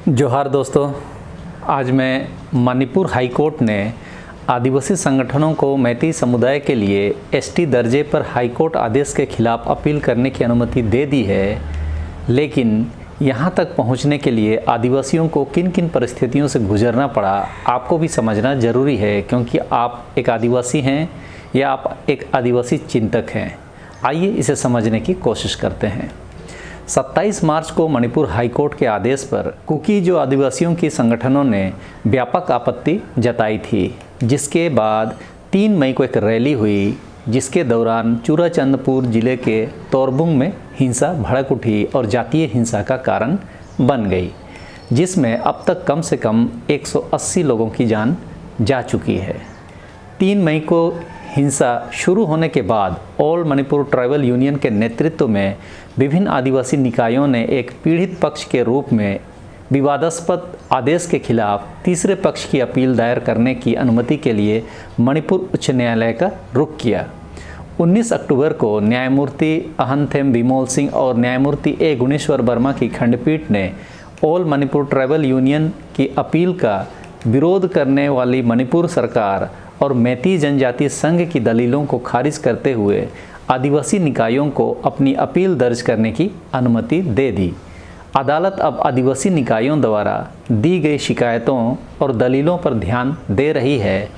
जोहार दोस्तों, आज मैं मणिपुर हाई कोर्ट ने आदिवासी संगठनों को मैती समुदाय के लिए एसटी दर्जे पर हाई कोर्ट आदेश के खिलाफ अपील करने की अनुमति दे दी है। लेकिन यहाँ तक पहुँचने के लिए आदिवासियों को किन किन परिस्थितियों से गुजरना पड़ा, आपको भी समझना ज़रूरी है, क्योंकि आप एक आदिवासी हैं या आप एक आदिवासी चिंतक हैं। आइए इसे समझने की कोशिश करते हैं। 27 मार्च को मणिपुर हाई कोर्ट के आदेश पर कुकी जो आदिवासियों की संगठनों ने व्यापक आपत्ति जताई थी, जिसके बाद 3 मई को एक रैली हुई, जिसके दौरान चुराचंदपुर जिले के तोरबुंग में हिंसा भड़क उठी और जातीय हिंसा का कारण बन गई, जिसमें अब तक कम से कम 180 लोगों की जान जा चुकी है। 3 मई को हिंसा शुरू होने के बाद ऑल मणिपुर ट्राइबल यूनियन के नेतृत्व में विभिन्न आदिवासी निकायों ने एक पीड़ित पक्ष के रूप में विवादास्पद आदेश के खिलाफ तीसरे पक्ष की अपील दायर करने की अनुमति के लिए मणिपुर उच्च न्यायालय का रुख किया। 19 अक्टूबर को न्यायमूर्ति अहंथेम विमोल सिंह और न्यायमूर्ति ए गुणेश्वर वर्मा की खंडपीठ ने ऑल मणिपुर ट्राइबल यूनियन की अपील का विरोध करने वाली मणिपुर सरकार और मैती जनजाति संघ की दलीलों को खारिज करते हुए आदिवासी निकायों को अपनी अपील दर्ज करने की अनुमति दे दी। अदालत अब आदिवासी निकायों द्वारा दी गई शिकायतों और दलीलों पर ध्यान दे रही है।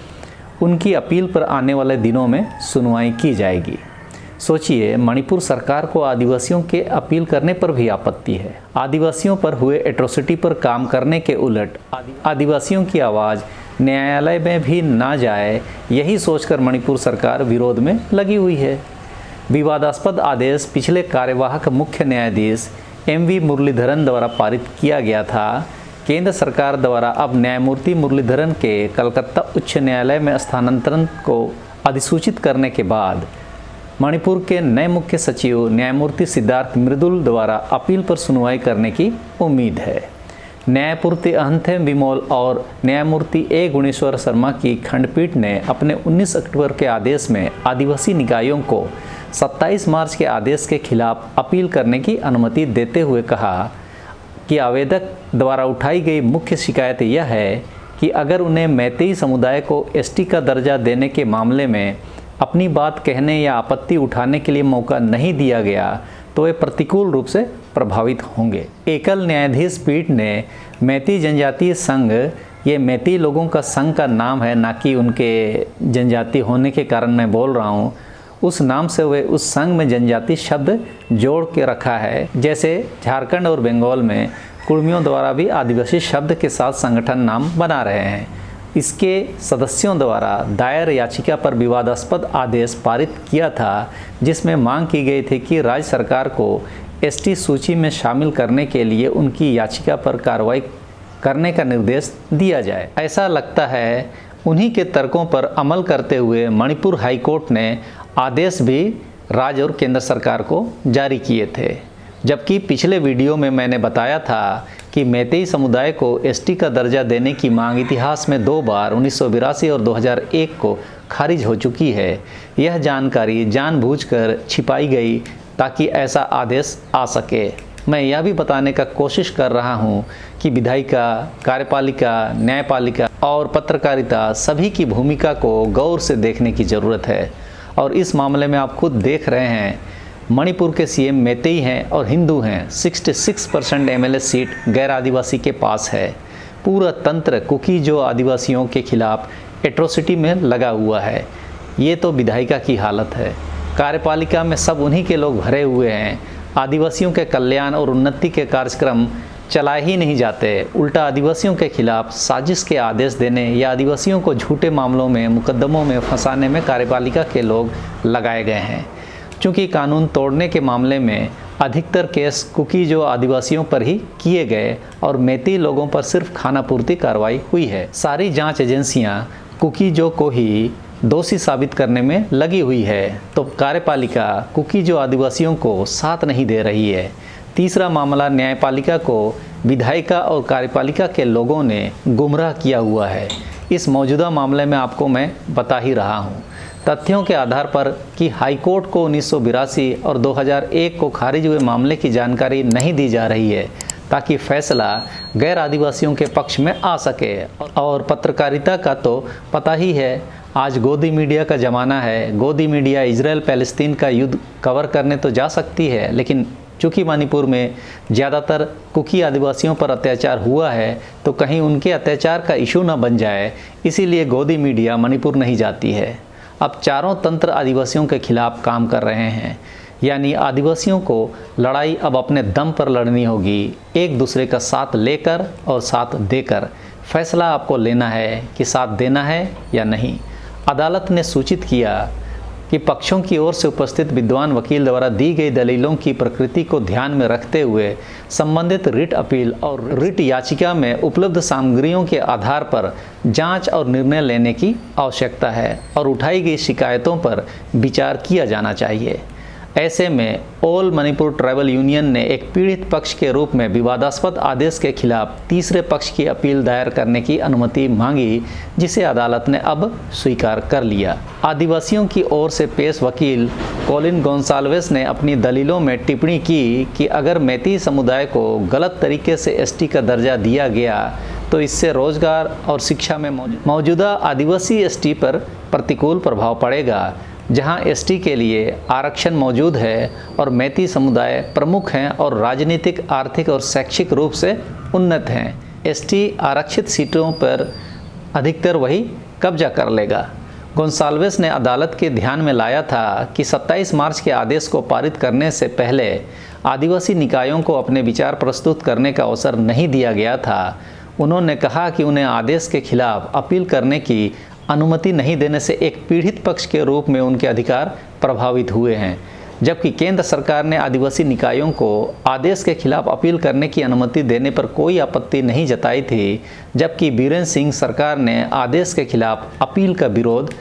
उनकी अपील पर आने वाले दिनों में सुनवाई की जाएगी। सोचिए, मणिपुर सरकार को आदिवासियों के अपील करने पर भी आपत्ति है। आदिवासियों पर हुए एट्रोसिटी पर काम करने के उलट आदिवासियों की आवाज़ न्यायालय में भी ना जाए, यही सोचकर मणिपुर सरकार विरोध में लगी हुई है। विवादास्पद आदेश पिछले कार्यवाहक मुख्य न्यायाधीश एमवी मुरलीधरन द्वारा पारित किया गया था। केंद्र सरकार द्वारा अब न्यायमूर्ति मुरलीधरन के कलकत्ता उच्च न्यायालय में स्थानांतरण को अधिसूचित करने के बाद मणिपुर के नए मुख्य सचिव न्यायमूर्ति सिद्धार्थ मृदुल द्वारा अपील पर सुनवाई करने की उम्मीद है। न्यायमूर्ति अहंथेम विमोल और न्यायमूर्ति ए गुणेश्वर शर्मा की खंडपीठ ने अपने 19 अक्टूबर के आदेश में आदिवासी निकायों को 27 मार्च के आदेश के खिलाफ अपील करने की अनुमति देते हुए कहा कि आवेदक द्वारा उठाई गई मुख्य शिकायत यह है कि अगर उन्हें मैतेई समुदाय को एसटी का दर्जा देने के मामले में अपनी बात कहने या आपत्ति उठाने के लिए मौका नहीं दिया गया तो वे प्रतिकूल रूप से प्रभावित होंगे। एकल न्यायाधीश पीठ ने मैती जनजातीय संघ, ये मैती लोगों का संघ का नाम है, ना कि उनके जनजाति होने के कारण मैं बोल रहा हूँ, उस नाम से वे उस संघ में जनजाति शब्द जोड़ के रखा है। जैसे झारखंड और बंगाल में कुर्मियों द्वारा भी आदिवासी शब्द के साथ संगठन नाम बना रहे हैं। इसके सदस्यों द्वारा दायर याचिका पर विवादास्पद आदेश पारित किया था, जिसमें मांग की गई थी कि राज्य सरकार को एसटी सूची में शामिल करने के लिए उनकी याचिका पर कार्रवाई करने का निर्देश दिया जाए। ऐसा लगता है उन्हीं के तर्कों पर अमल करते हुए मणिपुर हाई कोर्ट ने आदेश भी राज्य और केंद्र सरकार को जारी किए थे। जबकि पिछले वीडियो में मैंने बताया था कि मैतेई समुदाय को एसटी का दर्जा देने की मांग इतिहास में 2 बार 1982 और 2001 को खारिज हो चुकी है। यह जानकारी जानबूझकर छिपाई गई ताकि ऐसा आदेश आ सके। मैं यह भी बताने का कोशिश कर रहा हूं कि विधायिका, कार्यपालिका, न्यायपालिका और पत्रकारिता सभी की भूमिका को गौर से देखने की ज़रूरत है। और इस मामले में आप खुद देख रहे हैं, मणिपुर के सीएम मैतेई हैं और हिंदू हैं। 66% एमएलए सीट गैर आदिवासी के पास है। पूरा तंत्र कुकी जो आदिवासियों के खिलाफ एट्रोसिटी में लगा हुआ है। ये तो विधायिका की हालत है। कार्यपालिका में सब उन्हीं के लोग भरे हुए हैं। आदिवासियों के कल्याण और उन्नति के कार्यक्रम चलाए ही नहीं जाते। उल्टा आदिवासियों के खिलाफ साजिश के आदेश देने या आदिवासियों को झूठे मामलों में, मुकदमों में फंसाने में कार्यपालिका के लोग लगाए गए हैं। चूँकि कानून तोड़ने के मामले में अधिकतर केस कुकी जो आदिवासियों पर ही किए गए और मैती लोगों पर सिर्फ खानापूर्ति कार्रवाई हुई है। सारी जांच एजेंसियां कुकी जो को ही दोषी साबित करने में लगी हुई है, तो कार्यपालिका कुकी जो आदिवासियों को साथ नहीं दे रही है। तीसरा मामला, न्यायपालिका को विधायिका और कार्यपालिका के लोगों ने गुमराह किया हुआ है। इस मौजूदा मामले में आपको मैं बता ही रहा हूँ। तथ्यों के आधार पर कि हाई कोर्ट को 1982 और 2001 को खारिज हुए मामले की जानकारी नहीं दी जा रही है, ताकि फैसला गैर आदिवासियों के पक्ष में आ सके। और पत्रकारिता का तो पता ही है, आज गोदी मीडिया का ज़माना है। गोदी मीडिया इजराइल पैलेस्तीन का युद्ध कवर करने तो जा सकती है, लेकिन चूँकि मणिपुर में ज़्यादातर कुकी आदिवासियों पर अत्याचार हुआ है तो कहीं उनके अत्याचार का इशू न बन जाए, इसीलिए गोदी मीडिया मणिपुर नहीं जाती है। अब चारों तंत्र आदिवासियों के खिलाफ काम कर रहे हैं, यानी आदिवासियों को लड़ाई अब अपने दम पर लड़नी होगी, एक दूसरे का साथ लेकर और साथ देकर। फैसला आपको लेना है कि साथ देना है या नहीं। अदालत ने सूचित किया कि पक्षों की ओर से उपस्थित विद्वान वकील द्वारा दी गई दलीलों की प्रकृति को ध्यान में रखते हुए संबंधित रिट अपील और रिट याचिका में उपलब्ध सामग्रियों के आधार पर जांच और निर्णय लेने की आवश्यकता है और उठाई गई शिकायतों पर विचार किया जाना चाहिए। ऐसे में ऑल मणिपुर ट्राइबल यूनियन ने एक पीड़ित पक्ष के रूप में विवादास्पद आदेश के खिलाफ तीसरे पक्ष की अपील दायर करने की अनुमति मांगी, जिसे अदालत ने अब स्वीकार कर लिया। आदिवासियों की ओर से पेश वकील कॉलिन गोंसाल्वेस ने अपनी दलीलों में टिप्पणी की कि अगर मैती समुदाय को गलत तरीके से एसटी का दर्जा दिया गया तो इससे रोजगार और शिक्षा में मौजूदा आदिवासी एसटी पर प्रतिकूल प्रभाव पड़ेगा, जहां एसटी के लिए आरक्षण मौजूद है और मैती समुदाय प्रमुख हैं और राजनीतिक, आर्थिक और शैक्षिक रूप से उन्नत हैं। एसटी आरक्षित सीटों पर अधिकतर वही कब्जा कर लेगा। गोंसाल्वेस ने अदालत के ध्यान में लाया था कि 27 मार्च के आदेश को पारित करने से पहले आदिवासी निकायों को अपने विचार प्रस्तुत करने का अवसर नहीं दिया गया था। उन्होंने कहा कि उन्हें आदेश के खिलाफ अपील करने की अनुमति नहीं देने से एक पीड़ित पक्ष के रूप में उनके अधिकार प्रभावित हुए हैं, जबकि केंद्र सरकार ने आदिवासी निकायों को आदेश के खिलाफ अपील करने की अनुमति देने पर कोई आपत्ति नहीं जताई थी, जबकि बीरेन सिंह सरकार ने आदेश के खिलाफ अपील का विरोध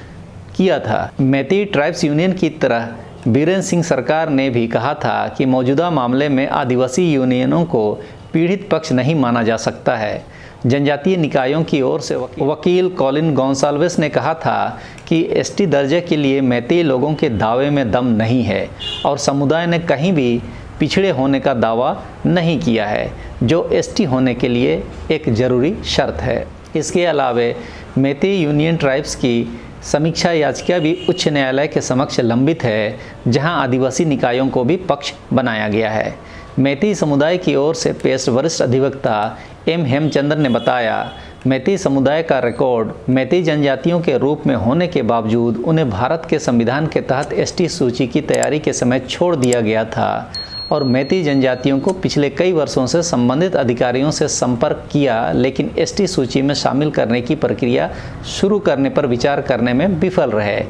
किया था। मैती ट्राइब्स यूनियन की तरह बीरेन सिंह सरकार ने भी कहा था कि मौजूदा मामले में आदिवासी यूनियनों को पीड़ित पक्ष नहीं माना जा सकता है। जनजातीय निकायों की ओर से वकील कॉलिन गोंसाल्वेस ने कहा था कि एसटी दर्जे के लिए मैती लोगों के दावे में दम नहीं है और समुदाय ने कहीं भी पिछड़े होने का दावा नहीं किया है, जो एसटी होने के लिए एक ज़रूरी शर्त है। इसके अलावा मैती यूनियन ट्राइब्स की समीक्षा याचिका भी उच्च न्यायालय के समक्ष लंबित है, जहां आदिवासी निकायों को भी पक्ष बनाया गया है। मैती समुदाय की ओर से पेश वरिष्ठ अधिवक्ता एम हेमचंद्र ने बताया, मैती समुदाय का रिकॉर्ड मैती जनजातियों के रूप में होने के बावजूद उन्हें भारत के संविधान के तहत एसटी सूची की तैयारी के समय छोड़ दिया गया था और मैती जनजातियों को पिछले कई वर्षों से संबंधित अधिकारियों से संपर्क किया, लेकिन एसटी सूची में शामिल करने की प्रक्रिया शुरू करने पर विचार करने में विफल रहे,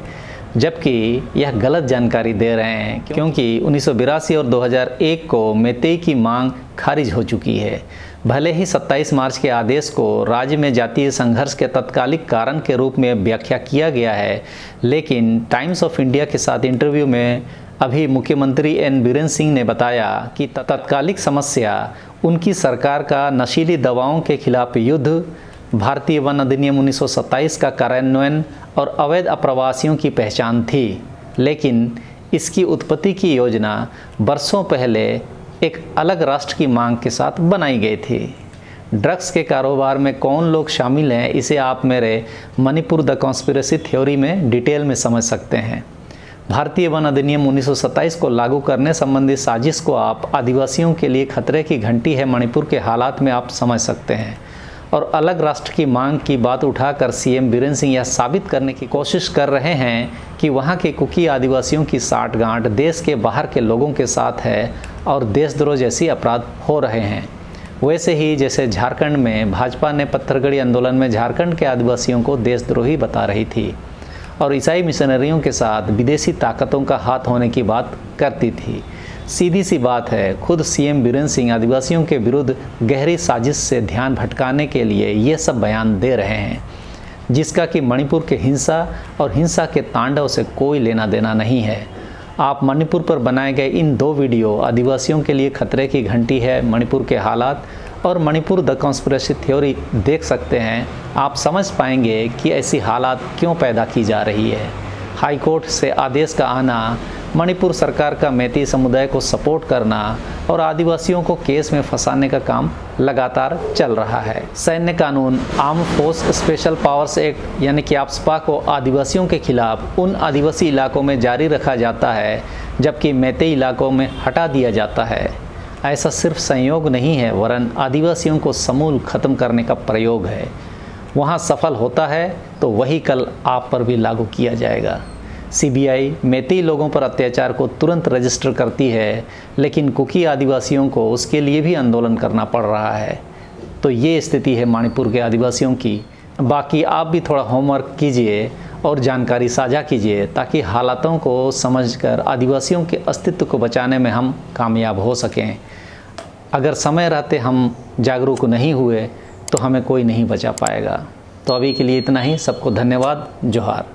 जबकि यह गलत जानकारी दे रहे हैं क्योंकि 1982 और 2001 को मैती की मांग खारिज हो चुकी है। भले ही 27 मार्च के आदेश को राज्य में जातीय संघर्ष के तत्कालिक कारण के रूप में व्याख्या किया गया है, लेकिन टाइम्स ऑफ इंडिया के साथ इंटरव्यू में अभी मुख्यमंत्री एन बीरेन सिंह ने बताया कि तत्कालिक समस्या उनकी सरकार का नशीली दवाओं के खिलाफ युद्ध, भारतीय वन अधिनियम 1927 का कार्यान्वयन और अवैध अप्रवासियों की पहचान थी, लेकिन इसकी उत्पत्ति की योजना वर्षों पहले एक अलग राष्ट्र की मांग के साथ बनाई गई थी। ड्रग्स के कारोबार में कौन लोग शामिल हैं, इसे आप मेरे मणिपुर द कॉन्स्पिरेसी थ्योरी में डिटेल में समझ सकते हैं। भारतीय वन अधिनियम 1927 को लागू करने संबंधी साजिश को आप आदिवासियों के लिए खतरे की घंटी है मणिपुर के हालात में आप समझ सकते हैं, और अलग राष्ट्र की मांग की बात उठाकर सीएम बीरेन सिंह यह साबित करने की कोशिश कर रहे हैं कि वहां के कुकी आदिवासियों की साठगांठ देश के बाहर के लोगों के साथ है और देशद्रोह जैसी अपराध हो रहे हैं। वैसे ही जैसे झारखंड में भाजपा ने पत्थरगड़ी आंदोलन में झारखंड के आदिवासियों को देशद्रोही बता रही थी और ईसाई मिशनरियों के साथ विदेशी ताकतों का हाथ होने की बात करती थी। सीधी सी बात है, खुद सीएम बीरेन सिंह आदिवासियों के विरुद्ध गहरी साजिश से ध्यान भटकाने के लिए ये सब बयान दे रहे हैं, जिसका कि मणिपुर के हिंसा और हिंसा के तांडव से कोई लेना देना नहीं है। आप मणिपुर पर बनाए गए इन दो वीडियो आदिवासियों के लिए खतरे की घंटी है, मणिपुर के हालात और मणिपुर द कॉन्स्पिरेसी थ्योरी देख सकते हैं। आप समझ पाएंगे कि ऐसी हालात क्यों पैदा की जा रही है। हाई कोर्ट से आदेश का आना मणिपुर सरकार का मैती समुदाय को सपोर्ट करना और आदिवासियों को केस में फंसाने का काम लगातार चल रहा है। सैन्य कानून arm force special powers act यानी कि AFSPA को आदिवासियों के खिलाफ उन आदिवासी इलाकों में जारी रखा जाता है जबकि मैती इलाकों में हटा दिया जाता है। ऐसा सिर्फ संयोग नहीं है वरन आदिवासियों को समूल खत्म करने का प्रयोग है। वहाँ सफल होता है तो वही कल आप पर भी लागू किया जाएगा। CBI मैती लोगों पर अत्याचार को तुरंत रजिस्टर करती है लेकिन कुकी आदिवासियों को उसके लिए भी आंदोलन करना पड़ रहा है। तो ये स्थिति है मणिपुर के आदिवासियों की। बाकी आप भी थोड़ा होमवर्क कीजिए और जानकारी साझा कीजिए ताकि हालातों को समझकर आदिवासियों के अस्तित्व को बचाने में हम कामयाब हो सकें। अगर समय रहते हम जागरूक नहीं हुए तो हमें कोई नहीं बचा पाएगा। तो अभी के लिए इतना ही। सबको धन्यवाद। जोहार।